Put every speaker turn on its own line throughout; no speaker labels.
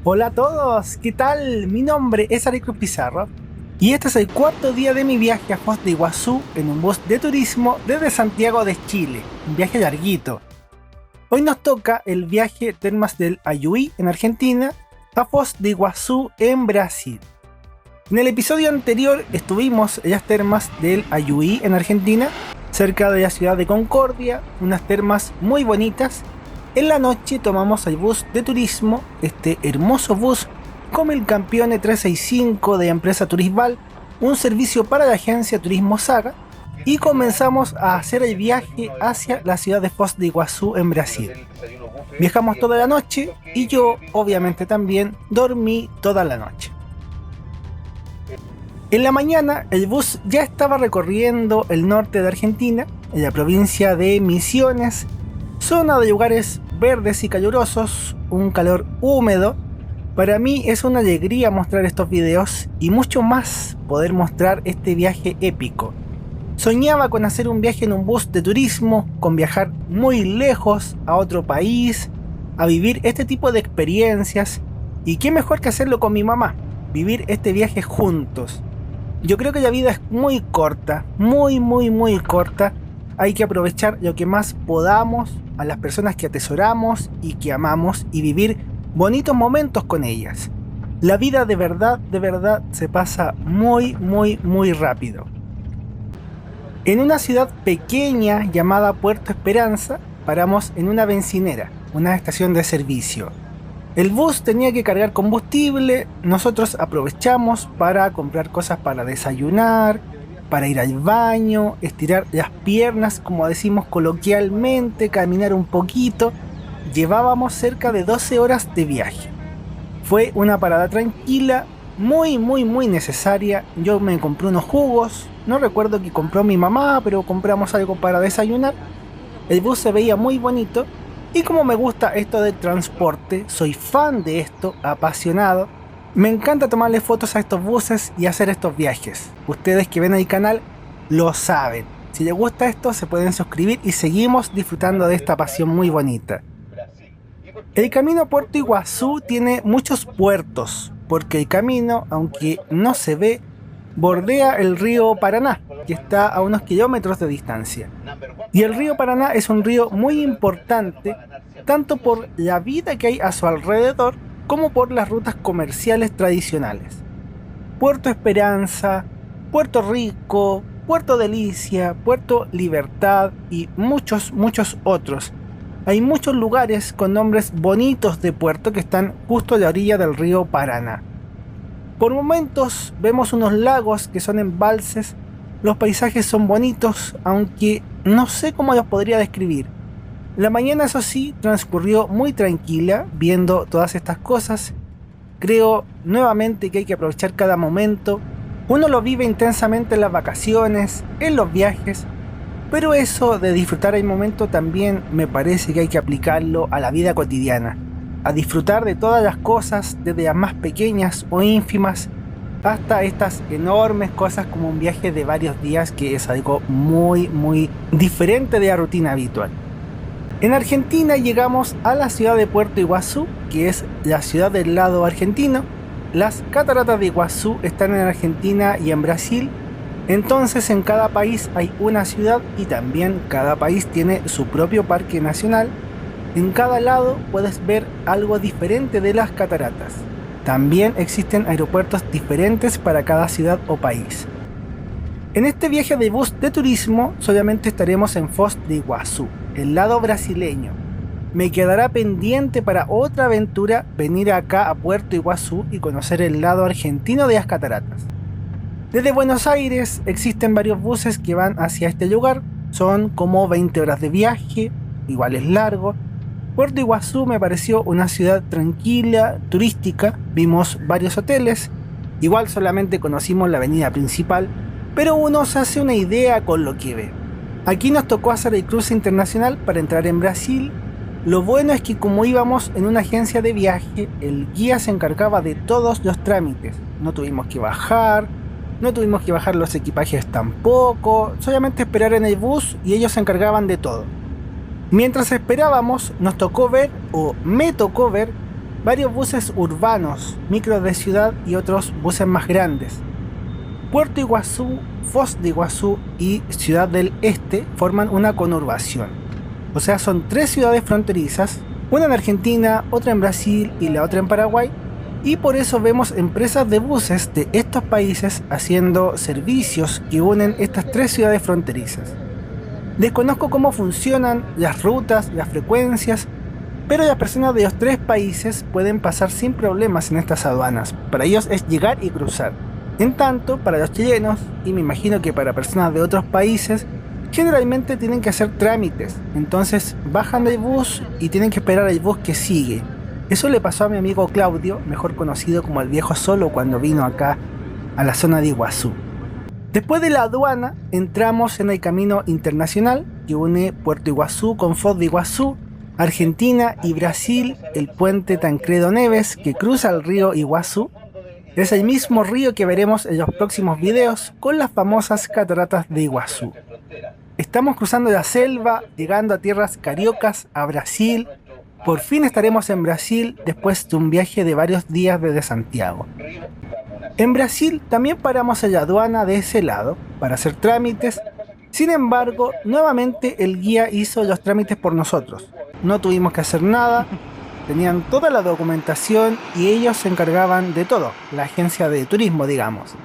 Hola a todos, ¿qué tal? Mi nombre es Arecruz Pizarro y este es el cuarto día de mi viaje a Foz de Iguazú en un bus de turismo desde Santiago de Chile, un viaje larguito. Hoy nos toca el viaje Termas del Ayuí en Argentina a Foz de Iguazú en Brasil. En el episodio anterior estuvimos en las termas del Ayuí en Argentina, cerca de la ciudad de Concordia, unas termas muy bonitas. En la noche tomamos el bus de turismo, este hermoso bus como el Campione 365 de empresa Turisval, un servicio para la agencia Turismo Saga, y comenzamos a hacer el viaje hacia la ciudad de Foz de Iguazú en Brasil. Viajamos toda la noche y yo obviamente también dormí toda la noche. En la mañana el bus ya estaba recorriendo el norte de Argentina, en la provincia de Misiones, zona de lugares verdes y calurosos, un calor húmedo. Para mí es una alegría mostrar estos videos y mucho más poder mostrar este viaje épico. Soñaba con hacer un viaje en un bus de turismo, con viajar muy lejos a otro país, a vivir este tipo de experiencias, y qué mejor que hacerlo con mi mamá, vivir este viaje juntos. Yo creo que la vida es muy corta, muy corta. Hay que aprovechar lo que más podamos, a las personas que atesoramos y que amamos, y vivir bonitos momentos con ellas. La vida de verdad se pasa muy rápido. En una ciudad pequeña llamada Puerto Esperanza, paramos en una bencinera, una estación de servicio. El bus tenía que cargar combustible, nosotros aprovechamos para comprar cosas para desayunar, para ir al baño, estirar las piernas, como decimos coloquialmente, caminar un poquito. Llevábamos cerca de 12 horas de viaje. Fue una parada tranquila, muy necesaria. Yo me compré unos jugos, no recuerdo qué compró mi mamá, pero compramos algo para desayunar. El bus se veía muy bonito, y como me gusta esto del transporte, soy fan de esto, apasionado. Me encanta tomarle fotos a estos buses y hacer estos viajes. Ustedes que ven el canal lo saben. Si les gusta esto, se pueden suscribir y seguimos disfrutando de esta pasión muy bonita. El camino a Puerto Iguazú tiene muchos puertos, porque el camino, aunque no se ve, bordea el río Paraná, que está a unos kilómetros de distancia. Y el río Paraná es un río muy importante, tanto por la vida que hay a su alrededor, como por las rutas comerciales tradicionales. Puerto Esperanza, Puerto Rico, Puerto Delicia, Puerto Libertad y muchos otros. Hay muchos lugares con nombres bonitos de puerto que están justo a la orilla del río Paraná. Por momentos vemos unos lagos que son embalses. Los paisajes son bonitos, aunque no sé cómo los podría describir. La mañana, eso sí, transcurrió muy tranquila, viendo todas estas cosas. Creo nuevamente que hay que aprovechar cada momento. Uno lo vive intensamente en las vacaciones, en los viajes, pero eso de disfrutar el momento también me parece que hay que aplicarlo a la vida cotidiana. A disfrutar de todas las cosas, desde las más pequeñas o ínfimas, hasta estas enormes cosas como un viaje de varios días, que es algo muy diferente de la rutina habitual. En Argentina llegamos a la ciudad de Puerto Iguazú, que es la ciudad del lado argentino. Las cataratas de Iguazú están en Argentina y en Brasil. Entonces en cada país hay una ciudad y también cada país tiene su propio parque nacional. En cada lado puedes ver algo diferente de las cataratas. También existen aeropuertos diferentes para cada ciudad o país. En este viaje de bus de turismo solamente estaremos en Foz de Iguazú, el lado brasileño. Me quedará pendiente para otra aventura venir acá a Puerto Iguazú y conocer el lado argentino de las cataratas. Desde Buenos Aires existen varios buses que van hacia este lugar, son como 20 horas de viaje, igual es largo. Puerto Iguazú me pareció una ciudad tranquila, turística, vimos varios hoteles, igual solamente conocimos la avenida principal, pero uno se hace una idea con lo que ve. Aquí nos tocó hacer el cruce internacional para entrar en Brasil. Lo bueno es que como íbamos en una agencia de viaje, el guía se encargaba de todos los trámites. No tuvimos que bajar los equipajes tampoco, solamente esperar en el bus y ellos se encargaban de todo. Mientras esperábamos, nos tocó ver, o me tocó ver, varios buses urbanos, micros de ciudad y otros buses más grandes. Puerto Iguazú, Foz de Iguazú y Ciudad del Este forman una conurbación. O sea, son 3 ciudades fronterizas, una en Argentina, otra en Brasil y la otra en Paraguay, y por eso vemos empresas de buses de estos países haciendo servicios que unen estas 3 ciudades fronterizas. Desconozco cómo funcionan las rutas, las frecuencias, pero las personas de los 3 países pueden pasar sin problemas en estas aduanas. Para ellos es llegar y cruzar. En tanto, para los chilenos, y me imagino que para personas de otros países, generalmente tienen que hacer trámites. Entonces bajan del bus y tienen que esperar al bus que sigue. Eso le pasó a mi amigo Claudio, mejor conocido como el Viejo Solo, cuando vino acá a la zona de Iguazú. Después de la aduana, entramos en el camino internacional que une Puerto Iguazú con Foz de Iguazú, Argentina y Brasil, el puente Tancredo Neves que cruza el río Iguazú. Es el mismo río que veremos en los próximos videos con las famosas cataratas de Iguazú. Estamos cruzando la selva, llegando a tierras cariocas, a Brasil. Por fin estaremos en Brasil después de un viaje de varios días desde Santiago. En Brasil también paramos en la aduana de ese lado para hacer trámites. Sin embargo, nuevamente el guía hizo los trámites por nosotros. No tuvimos que hacer nada, tenían toda la documentación y ellos se encargaban de todo, la agencia de turismo, digamos.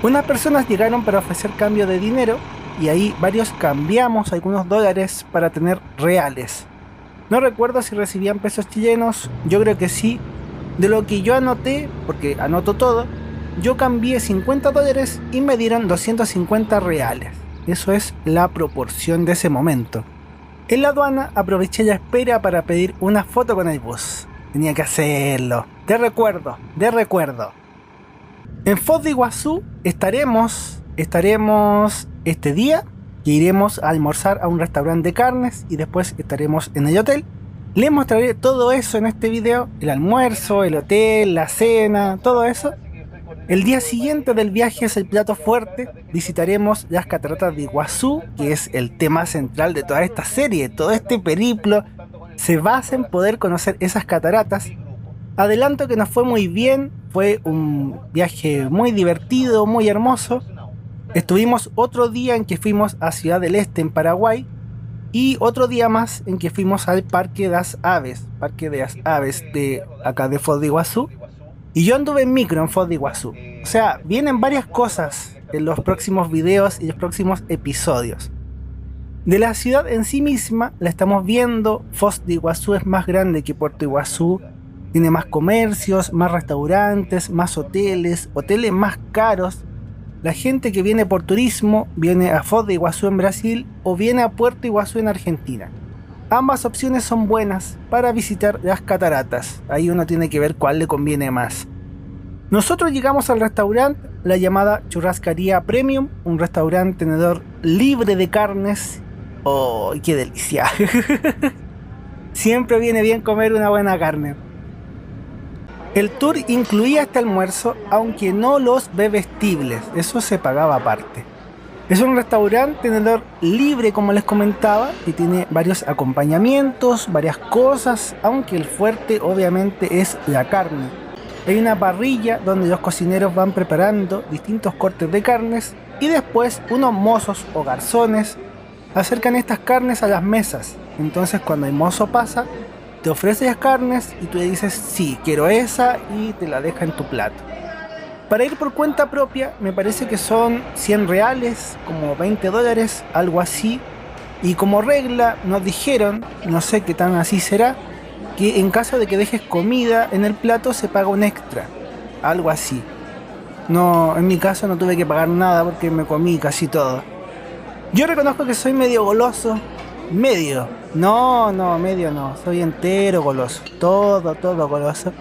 Unas personas llegaron para ofrecer cambio de dinero y ahí varios cambiamos algunos dólares para tener reales. No recuerdo si recibían pesos chilenos, yo creo que sí. De lo que yo anoté, porque anoto todo, yo cambié 50 dólares y me dieron 250 reales. Eso es la proporción de ese momento. En la aduana aproveché la espera para pedir una foto con el bus. Tenía que hacerlo. De recuerdo. En Foz de Iguazú estaremos este día, que iremos a almorzar a un restaurante de carnes y después estaremos en el hotel. Les mostraré todo eso en este video, el almuerzo, el hotel, la cena, todo eso. El día siguiente del viaje es el plato fuerte, visitaremos las cataratas de Iguazú, que es el tema central de toda esta serie. Todo este periplo se basa en poder conocer esas cataratas. Adelanto que nos fue muy bien, fue un viaje muy divertido, muy hermoso. Estuvimos otro día en que fuimos a Ciudad del Este en Paraguay y otro día más en que fuimos al Parque de las Aves de acá de Foz de Iguazú. Y yo anduve en micro en Foz de Iguazú. O sea, vienen varias cosas en los próximos videos y los próximos episodios. De la ciudad en sí misma la estamos viendo. Foz de Iguazú es más grande que Puerto Iguazú. Tiene más comercios, más restaurantes, más hoteles más caros. La gente que viene por turismo viene a Foz de Iguazú en Brasil o viene a Puerto Iguazú en Argentina. Ambas opciones son buenas para visitar las cataratas. Ahí uno tiene que ver cuál le conviene más. Nosotros llegamos al restaurante, la llamada Churrascaría Premium, un restaurante tenedor libre de carnes. ¡Oh, qué delicia! Siempre viene bien comer una buena carne. El tour incluía este almuerzo, aunque no los bebestibles, eso se pagaba aparte. Es un restaurante tenedor libre, como les comentaba, y tiene varios acompañamientos, varias cosas, aunque el fuerte obviamente es la carne. Hay una parrilla donde los cocineros van preparando distintos cortes de carnes y después unos mozos o garzones acercan estas carnes a las mesas. Entonces cuando el mozo pasa, te ofrece las carnes y tú le dices sí, quiero esa y te la deja en tu plato. Para ir por cuenta propia me parece que son 100 reales, como 20 dólares, algo así. Y como regla nos dijeron, no sé qué tan así será, que en caso de que dejes comida en el plato se paga un extra, algo así. No, en mi caso no tuve que pagar nada porque me comí casi todo. Yo reconozco que soy medio goloso, medio no, soy entero goloso, todo goloso.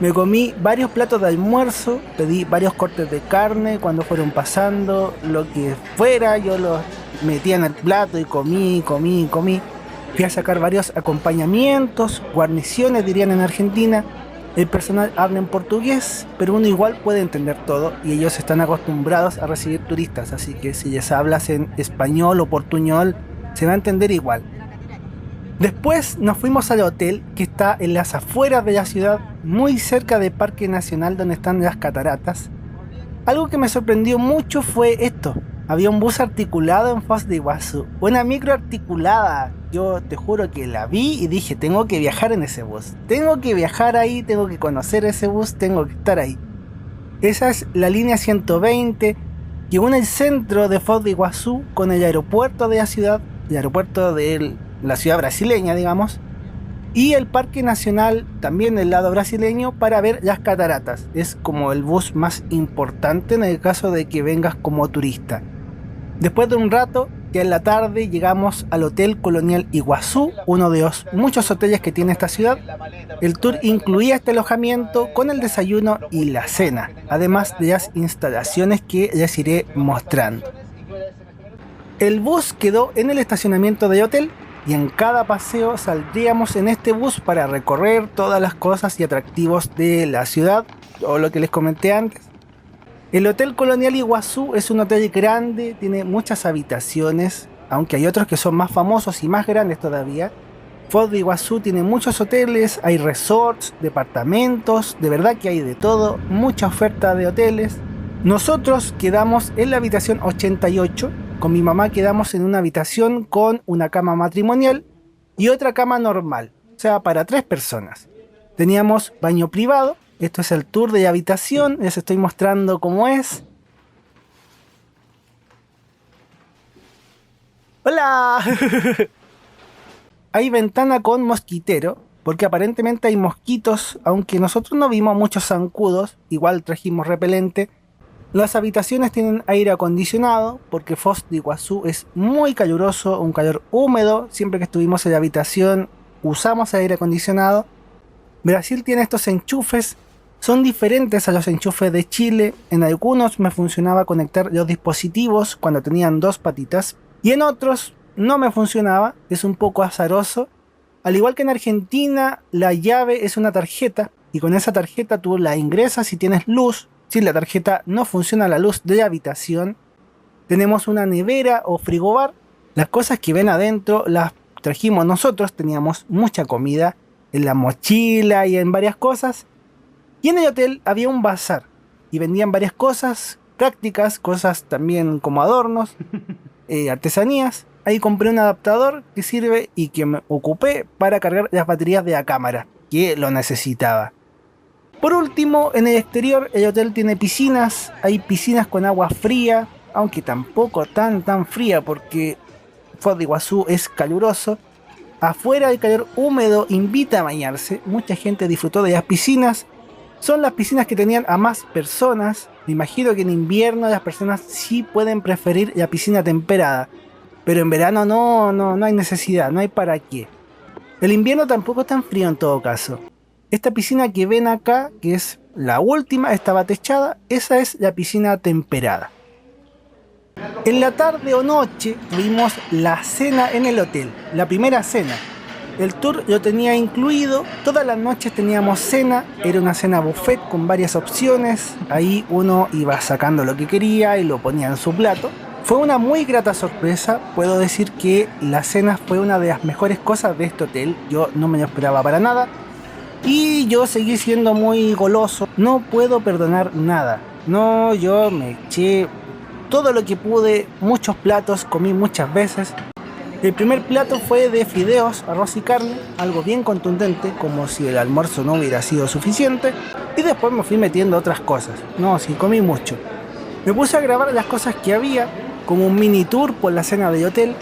Me comí varios platos de almuerzo, pedí varios cortes de carne cuando fueron pasando, lo que fuera, yo los metía en el plato y comí. Fui a sacar varios acompañamientos, guarniciones dirían en Argentina. El personal habla en portugués, pero uno igual puede entender todo y ellos están acostumbrados a recibir turistas, así que si les hablas en español o portuñol, se va a entender igual. Después nos fuimos al hotel que está en las afueras de la ciudad, muy cerca del Parque Nacional donde están las cataratas. Algo que me sorprendió mucho fue esto. Había un bus articulado en Foz de Iguazú, una micro articulada. Yo te juro que la vi y dije, tengo que viajar en ese bus. Tengo que viajar ahí, tengo que conocer ese bus, tengo que estar ahí. Esa es la línea 120 que une el centro de Foz de Iguazú con el aeropuerto de la ciudad, el aeropuerto de la ciudad brasileña, digamos, y el Parque Nacional también del lado brasileño para ver las cataratas. Es como el bus más importante en el caso de que vengas como turista. Después de un rato, ya en la tarde, llegamos al Hotel Colonial Iguazú, uno de los muchos hoteles que tiene esta ciudad. El tour incluía este alojamiento con el desayuno y la cena, además de las instalaciones que les iré mostrando. El bus quedó en el estacionamiento del hotel y en cada paseo saldríamos en este bus para recorrer todas las cosas y atractivos de la ciudad, o lo que les comenté antes. El Hotel Colonial Iguazú es un hotel grande, tiene muchas habitaciones, aunque hay otros que son más famosos y más grandes todavía. Foz de Iguazú tiene muchos hoteles, hay resorts, departamentos, de verdad que hay de todo, mucha oferta de hoteles. Nosotros quedamos en la habitación 88, con mi mamá quedamos en una habitación con una cama matrimonial y otra cama normal, o sea, para 3 personas. Teníamos baño privado. Esto es el tour de la habitación, les estoy mostrando cómo es. ¡Hola! Hay ventana con mosquitero, porque aparentemente hay mosquitos, aunque nosotros no vimos muchos zancudos, igual trajimos repelente. Las habitaciones tienen aire acondicionado, porque Foz de Iguazú es muy caluroso, un calor húmedo. Siempre que estuvimos en la habitación usamos aire acondicionado. Brasil tiene estos enchufes. Son diferentes a los enchufes de Chile. En algunos me funcionaba conectar los dispositivos cuando tenían 2 patitas y en otros no me funcionaba, es un poco azaroso. Al igual que en Argentina, la llave es una tarjeta y con esa tarjeta tú la ingresas y tienes luz. Si la tarjeta no funciona la luz de la habitación, tenemos una nevera o frigobar. Las cosas que ven adentro las trajimos nosotros, teníamos mucha comida en la mochila y en varias cosas. Y en el hotel había un bazar y vendían varias cosas prácticas, cosas también como adornos, artesanías. Ahí compré un adaptador que sirve y que me ocupé para cargar las baterías de la cámara, que lo necesitaba. Por último, en el exterior el hotel tiene piscinas, hay piscinas con agua fría, aunque tampoco tan fría porque Foz de Iguazú es caluroso. Afuera el calor húmedo invita a bañarse, mucha gente disfrutó de las piscinas. Son las piscinas que tenían a más personas. Me imagino que en invierno las personas sí pueden preferir la piscina temperada, pero en verano no hay necesidad, no hay para qué. El invierno tampoco es tan frío en todo caso. Esta piscina que ven acá, que es la última, estaba techada, esa es la piscina temperada. En la tarde o noche tuvimos la cena en el hotel, la primera cena. El tour lo tenía incluido, todas las noches teníamos cena, era una cena buffet con varias opciones, ahí uno iba sacando lo que quería y lo ponía en su plato. Fue una muy grata sorpresa, puedo decir que la cena fue una de las mejores cosas de este hotel, yo no me lo esperaba para nada y yo seguí siendo muy goloso, no puedo perdonar nada, no, yo me eché todo lo que pude, muchos platos, comí muchas veces. El primer plato fue de fideos, arroz y carne, algo bien contundente, como si el almuerzo no hubiera sido suficiente. Y después me fui metiendo otras cosas. No, sí, comí mucho. Me puse a grabar las cosas que había, como un mini tour por la cena del hotel.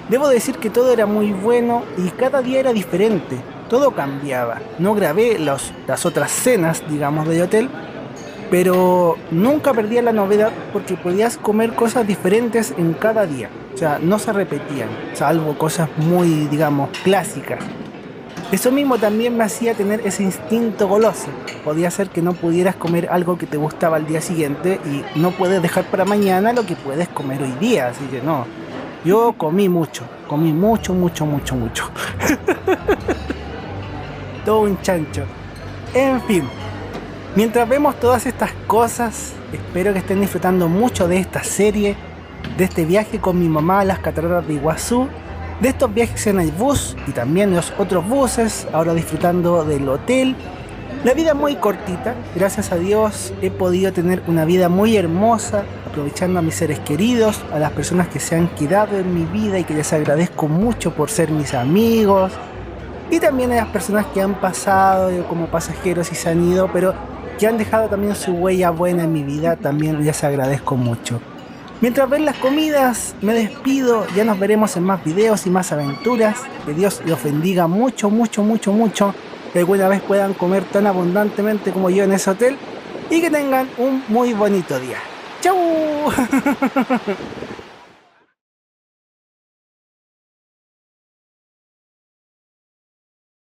Debo decir que todo era muy bueno y cada día era diferente. Todo cambiaba. No grabé las otras cenas, digamos, del hotel, pero nunca perdía la novedad porque podías comer cosas diferentes en cada día. O sea, no se repetían, salvo cosas muy, digamos, clásicas. Eso mismo también me hacía tener ese instinto goloso. Podía ser que no pudieras comer algo que te gustaba al día siguiente y no puedes dejar para mañana lo que puedes comer hoy día. Así que no, yo comí mucho. Todo un chancho. En fin, mientras vemos todas estas cosas, espero que estén disfrutando mucho de esta serie, de este viaje con mi mamá a las cataratas de Iguazú. de estos viajes en el bus y también los otros buses, ahora disfrutando del hotel. La vida es muy cortita, gracias a Dios he podido tener una vida muy hermosa, aprovechando a mis seres queridos, a las personas que se han quedado en mi vida y que les agradezco mucho por ser mis amigos, y también a las personas que han pasado como pasajeros y se han ido, pero que han dejado también su huella buena en mi vida, también les agradezco mucho. Mientras ven las comidas, me despido, ya nos veremos en más videos y más aventuras, que Dios los bendiga mucho, mucho, mucho, mucho, que alguna vez puedan comer tan abundantemente como yo en ese hotel, y que tengan un muy bonito día. ¡Chau!